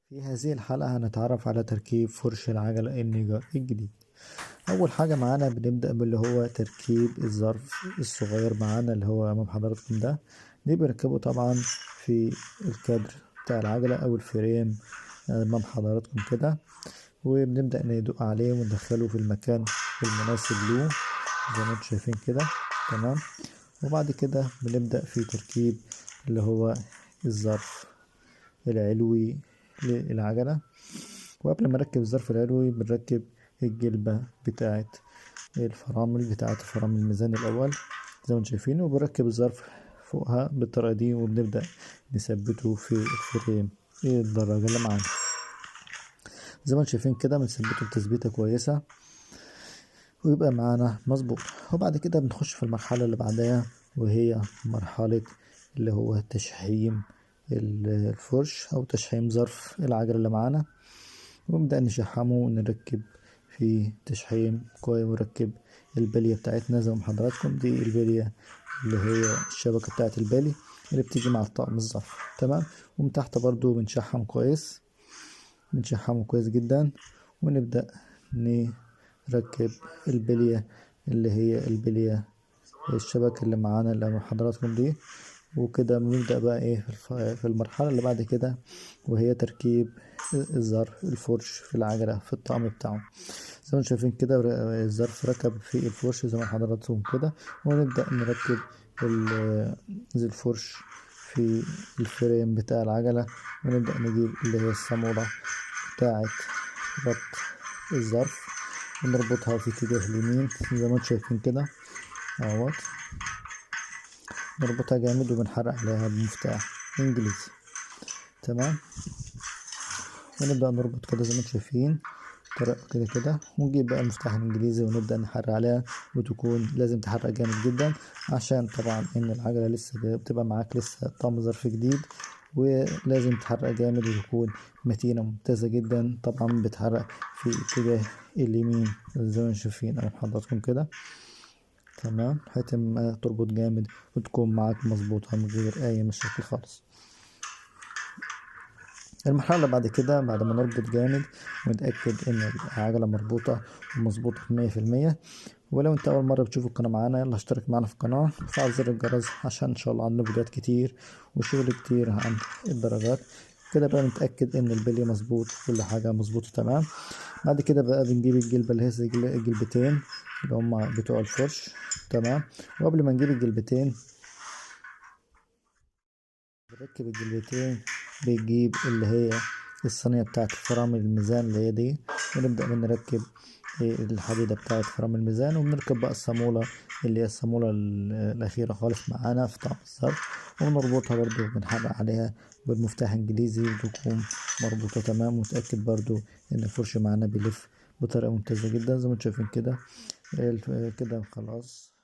في هذه الحلقة هنتعرف على تركيب فرش العجلة النيجر الجديد. أول حاجة معانا بنبدأ باللي هو تركيب الظرف الصغير معانا اللي هو أمام حضراتكم ده بنركبه طبعا في الكادر بتاع العجلة أو الفريم أمام حضراتكم كده، وبنبدأ ندق عليه وندخله في المكان المناسب له زي ما انتم شايفين كده. تمام. وبعد كده بنبدأ في تركيب اللي هو الظرف العلوي للعجلة. وقبل ما نركب الظرف العلوي بنركب الجلبة بتاعة فرامل الميزان الأول زي ما انتم شايفين، وبنركب الظرف فوقها بالطريقة دي وبنبدأ نثبته في الفريم الدراجة اللي معانا زي ما انتم شايفين كده. بنثبته بتثبيتة كويسة ويبقى معانا مظبوط. وبعد كده بنخش في المرحلة اللي بعدها وهي مرحلة اللي هو تشحيم الفرش أو تشحيم ظرف العجلة اللي معانا، ونبدأ نشحمه ونركب في تشحيم كويس ونركب البلية بتاعتنا زي ما حضراتكم. دي البلية اللي هي الشبكة بتاعت البالي اللي بتيجي مع الطقم الظرف. تمام. ومن تحت برضو بنشحمه كويس جدا، ونبدأ نركب البلية اللي هي البلية الشبكة اللي معانا اللي مع حضراتكم دي. وكده بنبدأ بقى ايه في المرحلة اللي بعد كده وهي تركيب الظرف الفرش في العجلة في الطقم بتاعه زي ما شايفين كده. الظرف ركب في الفرش زي ما حضراتكم كده، ونبدأ نركب الفرش في الفريم بتاع العجلة، ونبدأ نجيب اللي هي الصامولة بتاعة ربط الظرف ونربطها في اتجاه اليمين زي ما انتم شايفين كده اهوت. نربطها جامد وبنحرق عليها بمفتاح انجليزي. تمام. ونبدأ نربط كده زي ما انتم شايفين طريقة كده ونجيب بقى المفتاح الانجليزي ونبدأ نحرق عليها، وتكون لازم تحرق جامد جدا عشان طبعا ان العجلة لسه بتبقى معاك لسه طقم ظرف جديد، ولازم تحرق جامد وتكون متينة ممتازة جدا. طبعا بتحرق في اتجاه اليمين زي ما شايفين انا حضراتكم كده. تمام. حيث ما تربط جامد وتكون معاك مظبوطة من غير اي مشاكل خالص. المرحلة اللي بعد كده بعد ما نربط جامد ونتأكد ان العجلة مربوطة ومظبوطة 100%. ولو انت اول مرة بتشوف القناة معانا يلا اشترك معانا في القناة وفعل زر الجرس عشان ان شاء الله عندنا فيديوهات كتير وشغل كتير عن الدراجات. كده بقى نتأكد ان البلي مظبوط كل حاجة مظبوطة تمام. بعد كده بقى بنجيب الجلبة اللي هي الجلبتين اللي هما بتوع الفرش. تمام. وقبل ما نجيب الجلبتين بنركب الجلبتين بنجيب اللي هي الصينية بتاعت فرامل الميزان اللي هي دي، ونبدأ بنركب الحديدة بتاعت فرامل الميزان، وبنركب بقى الصامولة اللي هي الصامولة الأخيرة خالص معانا في طقم الظرف، ونربطها برضو بنحرق عليها بالمفتاح الإنجليزي وتكون مربوطة تمام. ومتأكد برضو إن الفرش معانا بيلف بطريقة ممتازة جدا زي ما انتم شايفين كده. كده خلاص